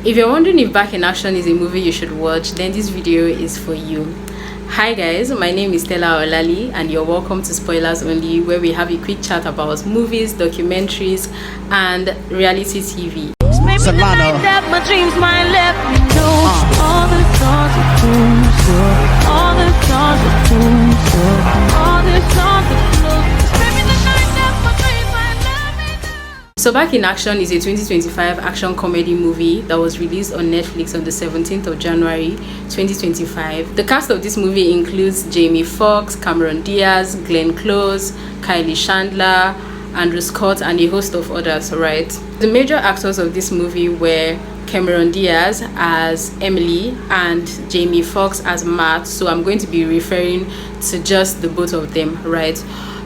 If you're wondering if Back in Action is a movie you should watch, then this video is for you. Hi guys, my name is Stella Olali and you're welcome to Spoilers Only, where we have a quick chat about movies, documentaries and reality TV. Maybe the night that my dreams might let me know all the stars are close, all the stars are close, all the stars are close. Maybe the night that my dreams might let me know. So Back in Action is a 2025 action comedy movie that was released on Netflix on the 17th of January 2025. The cast of this movie includes Jamie Foxx, Cameron Diaz, Glenn Close, Kylie Chandler, Andrew Scott and a host of others, right? The major actors of this movie were Cameron Diaz as Emily and Jamie Foxx as Matt, so I'm going to be referring to just the both of them, right?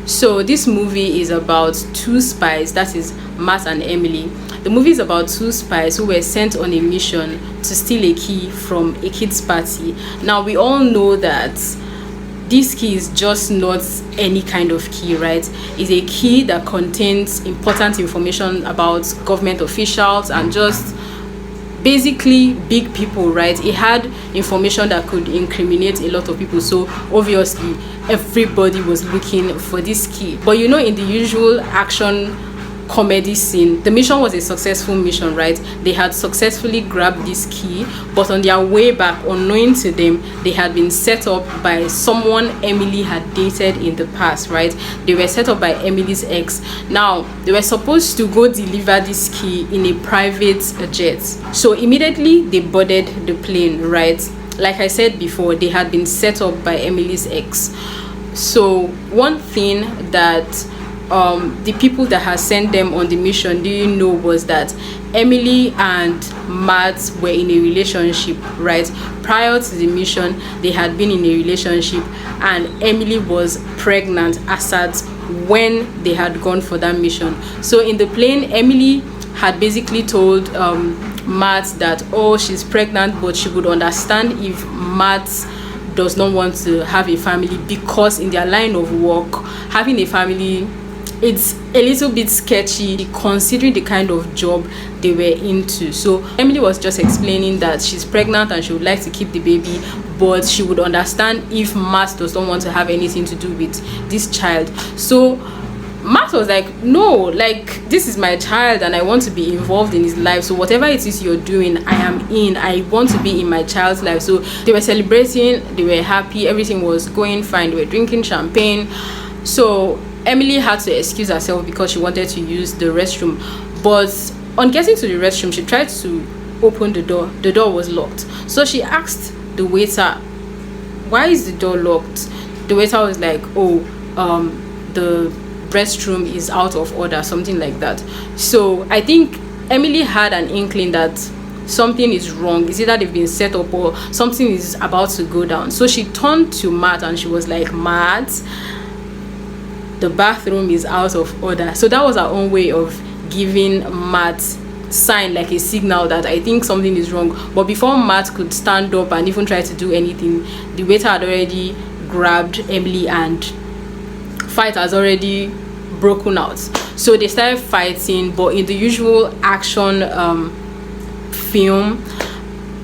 So this movie is about two spies, that is Matt and Emily. The movie is about two spies who were sent on a mission to steal a key from a kid's party. Now we all know that this key is just not any kind of key, right? It's a key that contains important information about government officials and just basically big people, right? It had information that could incriminate a lot of people, so obviously everybody was looking for this key. But you know, in the usual action comedy scene, the mission was a successful mission, right? They had successfully grabbed this key, but on their way back, unknowing to them, they had been set up by someone Emily had dated in the past, right? They were set up by Emily's ex. Now they were supposed to go deliver this key in a private jet, so immediately they boarded the plane, right? Like I said before, they had been set up by Emily's ex. So one thing that the people that had sent them on the mission didn't know was that Emily and Matt were in a relationship, right? Prior to the mission, they had been in a relationship and Emily was pregnant as at when they had gone for that mission. So in the plane, Emily had basically told Matt that, oh, she's pregnant, but she would understand if Matt does not want to have a family, because in their line of work, having a family, it's a little bit sketchy considering the kind of job they were into. So Emily was just explaining that she's pregnant and she would like to keep the baby, but she would understand if Matt does not want to have anything to do with this child. So Matt was like, no, like, this is my child and I want to be involved in his life, so whatever it is you're doing, I am in. I want to be in my child's life. So they were celebrating, they were happy, everything was going fine, they were drinking champagne. So Emily had to excuse herself because she wanted to use the restroom, but on getting to the restroom, she tried to open the door. The door was locked. So she asked the waiter, why is the door locked? The waiter was like, oh, the restroom is out of order, something like that. So I think Emily had an inkling that something is wrong. It's either they've been set up or something is about to go down. So she turned to Matt and she was like, Matt, the bathroom is out of order. So that was our own way of giving Matt sign, like a signal that I think something is wrong. But before Matt could stand up and even try to do anything, the waiter had already grabbed Emily and fight has already broken out. So they started fighting, but in the usual action film,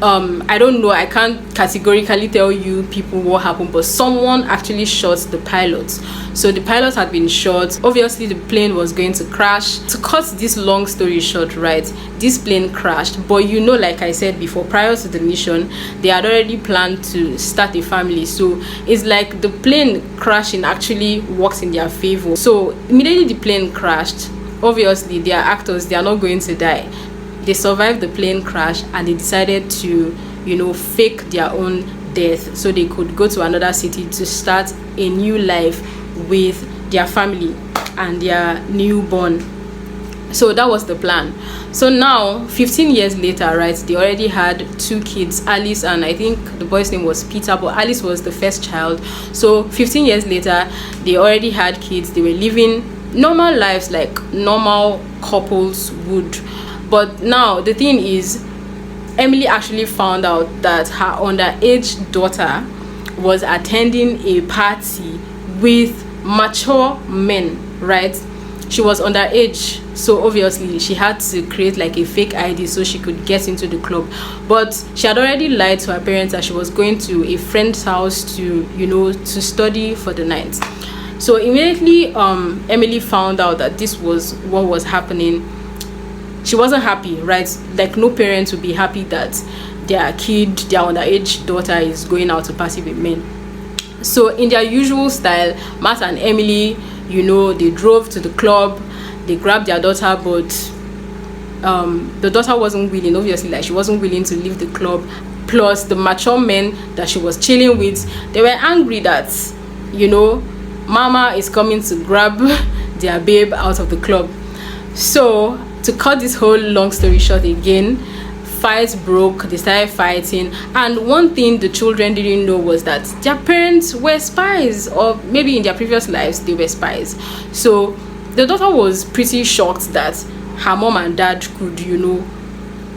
I don't know, I can't categorically tell you people what happened, but someone actually shot the pilot. So the pilot had been shot. Obviously the plane was going to crash. To cut this long story short, right, this plane crashed, but you know, like I said before, prior to the mission, they had already planned to start a family. So it's like the plane crashing actually works in their favor. So immediately the plane crashed. Obviously they are actors, they are not going to die. They survived the plane crash and they decided to, you know, fake their own death so they could go to another city to start a new life with their family and their newborn. So that was the plan. So now 15 years later, right, they already had two kids, Alice and I think the boy's name was Peter, but Alice was the first child. So 15 years later, they already had kids. They were living normal lives like normal couples would. But now the thing is, Emily actually found out that her underage daughter was attending a party with mature men, right? She was underage, So obviously she had to create like a fake ID so she could get into the club. But she had already lied to her parents that she was going to a friend's house to, you know, to study for the night. So immediately Emily found out that this was what was happening. She wasn't happy, right? Like no parent would be happy that their kid, their underage daughter, is going out to party with men. So in their usual style, Matt and Emily, you know, they drove to the club. They grabbed their daughter, but the daughter wasn't willing. Obviously, like she wasn't willing to leave the club. Plus the mature men that she was chilling with, they were angry that, you know, mama is coming to grab their babe out of the club. So to cut this whole long story short again, fights broke. They started fighting, and one thing the children didn't know was that their parents were spies, or maybe in their previous lives they were spies. So the daughter was pretty shocked that her mom and dad could, you know,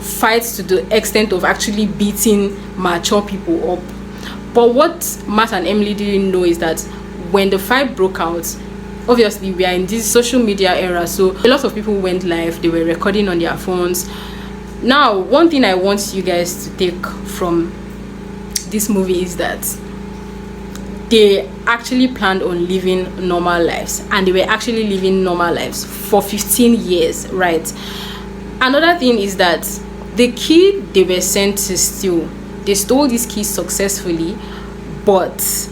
fight to the extent of actually beating mature people up. But what Matt and Emily didn't know is that when the fight broke out, obviously we are in this social media era, so a lot of people went live. They were recording on their phones. Now, one thing I want you guys to take from this movie is that they actually planned on living normal lives, and they were actually living normal lives for 15 years, right? Another thing is that the key they were sent to steal, they stole this key successfully, but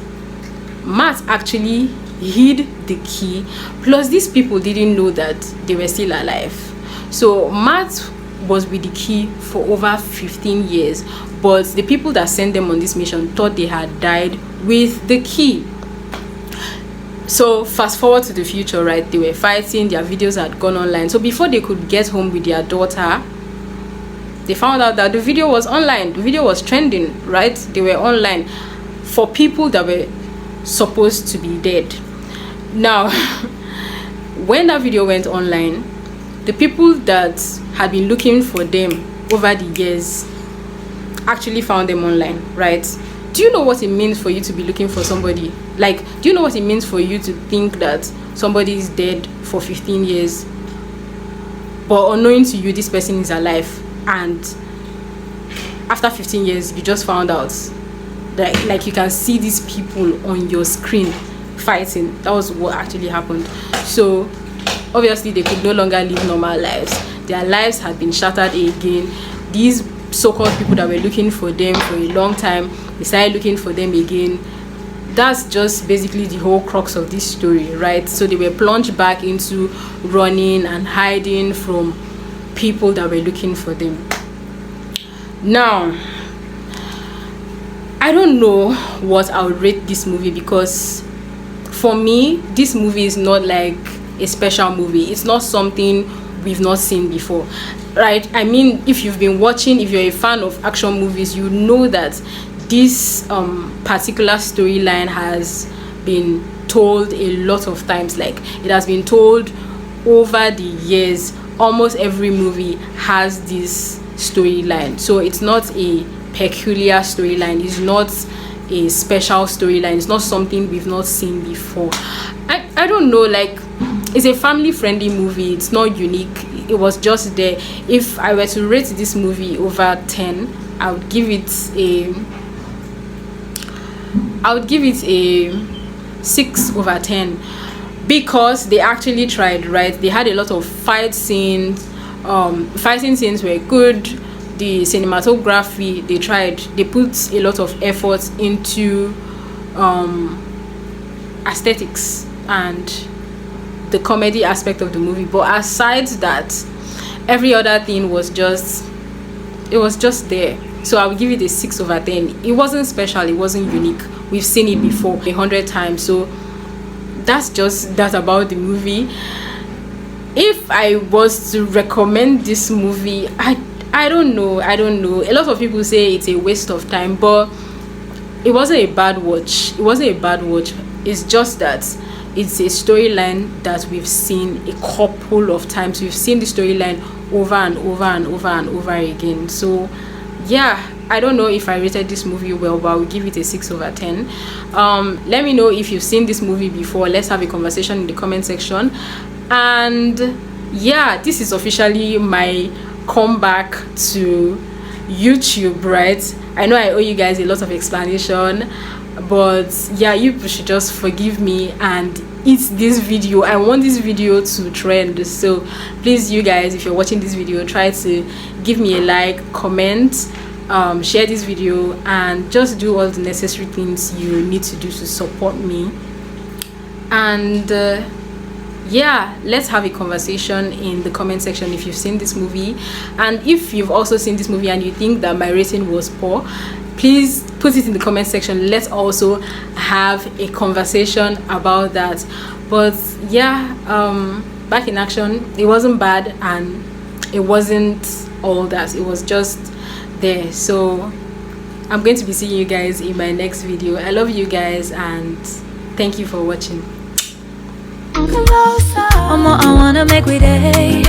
Matt actually hid the key. Plus these people didn't know that they were still alive. So Matt was with the key for over 15 years, but the people that sent them on this mission thought they had died with the key. So fast forward to the future, right? They were fighting, their videos had gone online. So before they could get home with their daughter, they found out that the video was online. The video was trending, right? They were online for people that were supposed to be dead. Now when that video went online, the people that had been looking for them over the years actually found them online, right? Do you know what it means for you to be looking for somebody? Like, do you know what it means for you to think that somebody is dead for 15 years, but unknowing to you this person is alive, and after 15 years you just found out that, like, you can see these people on your screen fighting? That was what actually happened. So obviously they could no longer live normal lives. Their lives had been shattered again. These so-called people that were looking for them for a long time, they started looking for them again. That's just basically the whole crux of this story, right? So they were plunged back into running and hiding from people that were looking for them. Now, I don't know what I would rate this movie, because for me, this movie is not like a special movie. It's not something we've not seen before, right? I mean, if you've been watching, if you're a fan of action movies, you know that this particular storyline has been told a lot of times. Like, it has been told over the years. Almost every movie has this storyline, so it's not a peculiar storyline, it's not a special storyline, it's not something we've not seen before. I don't know, like, it's a family friendly movie. It's not unique, it was just there. If I were to rate this movie over 10, I would give it a 6 over 10, because they actually tried, right? They had a lot of fighting scenes were good. The cinematography, they tried, they put a lot of effort into aesthetics and the comedy aspect of the movie. But aside that, every other thing was just there. So I would give it a 6 over 10. It wasn't special, it wasn't unique. We've seen it before 100 times. So that's just that about the movie. If I was to recommend this movie, I don't know. A lot of people say it's a waste of time, but it wasn't a bad watch. It's just that it's a storyline that we've seen a couple of times. We've seen the storyline over and over and over and over again. So yeah, I don't know if I rated this movie well, but I will give it a 6 over 10. Let me know if you've seen this movie before. Let's have a conversation in the comment section. And yeah, this is officially my comeback to YouTube, right? I know I owe you guys a lot of explanation, but yeah, you should just forgive me and eat this video. I want this video to trend, so please, you guys, if you're watching this video, try to give me a like, comment, share this video, and just do all the necessary things you need to do to support me. And yeah, let's have a conversation in the comment section if you've seen this movie, and if you've also seen this movie and you think that my rating was poor, please put it in the comment section. Let's also have a conversation about that. But yeah, Back in Action, it wasn't bad and it wasn't all that, it was just there. So I'm going to be seeing you guys in my next video. I love you guys and thank you for watching. I wanna make we day.